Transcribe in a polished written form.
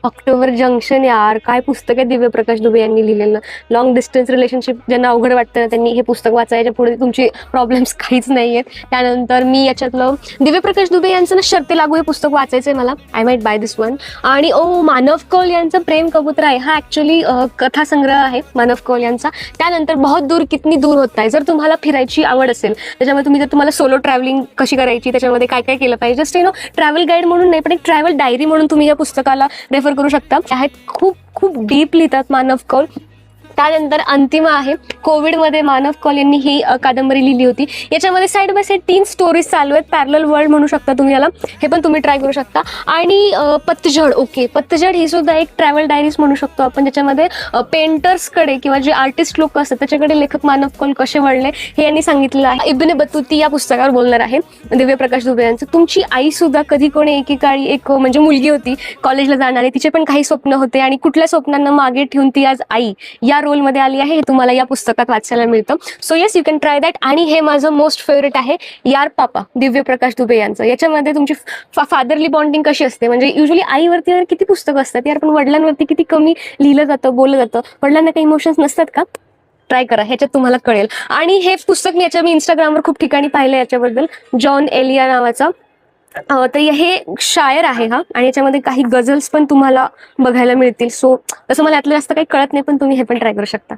October junction यार, काय पुस्तक आहे दिव्यप्रकाश दुबे यांनी लिहिलेलं. लॉंग डिस्टन्स रिलेशनशिप ज्यांना अवघड वाटतं ना, त्यांनी हे पुस्तक वाचायच्या पुढे तुमचे प्रॉब्लेम्स काहीच नाही आहेत. त्यानंतर मी याच्यातलं दिव्यप्रकाश दुबे यांचं ना शर्ते लागू हे पुस्तक वाचायचंय मला. I might buy this one. आणि मानव कौल यांचं प्रेम कबूतर आहे, हा ऍक्च्युली कथा संग्रह आहे मानव कौल यांचा. त्यानंतर बहुत दूर कितनी दूर होता है. जर तुम्हाला फिरायची आवड असेल, त्याच्यामध्ये तुम्हाला सोलो ट्रॅव्हलिंग कशी करायची, त्याच्यामध्ये काय काय केलं पाहिजे, जस्ट ट्रॅव्हल गाईड म्हणून नाही, पण एक ट्रॅव्हल डायरी म्हणून तुम्ही या पुस्तकाला रेफर करू शकता. आहेत खूप खूप डीप लिहितात मानव कौल. त्यानंतर अंतिम आहे, कोविडमध्ये मानव कौल यांनी ही कादंबरी लिहिली होती. याच्यामध्ये साईड बाय साईड 3 स्टोरीज चालू आहेत. पॅरलल वर्ल्ड म्हणू शकता तुम्ही याला, हे पण तुम्ही ट्राय करू शकता. आणि पत्तझड, ओके, पत्तझड ही सुद्धा एक ट्रॅव्हल डायरीज म्हणू शकतो आपण, ज्याच्यामध्ये पेंटर्सकडे किंवा जे आर्टिस्ट लोक असतात त्याच्याकडे लेखक मानव कौल कसे वळले हे यांनी सांगितलेलं आहे. इब्ने बतूती या पुस्तकावर बोलणार आहे दिव्यप्रकाश दुबे यांचं. तुमची आई सुद्धा कधी कोणी एकेकाळी एक म्हणजे मुलगी होती, कॉलेजला जाणारी, तिचे पण काही स्वप्न होते आणि कुठल्या स्वप्नांना मागे ठेवून ती आज आई या रोलमध्ये आली आहे, हे तुम्हाला या पुस्तकात वाचायला मिळतं. So yes, you can try that. आणि हे माझं मोस्ट फेवरेट आहे, यार पापा, दिव्यप्रकाश दुबे यांचं. याच्यामध्ये तुमची फादरली बॉन्डिंग कशी असते, म्हणजे युजली आईवरती यार किती पुस्तकं असतात यार, पण वडिलांवरती किती कमी लिहिलं जातं, बोललं जातं. वडिलांना काही इमोशन्स नसतात का? ट्राय करा, ह्याच्यात तुम्हाला कळेल. आणि हे पुस्तक मी इंस्टाग्रामवर खूप ठिकाणी पाहिलं याच्याबद्दल, जॉन एलिया नावाचा. तर हे शायर आहे हा, आणि याच्यामध्ये काही गझल्स पण तुम्हाला बघायला मिळतील. सो तसं मला यातलं जास्त काही कळत नाही, पण तुम्ही हे पण ट्राय करू शकता.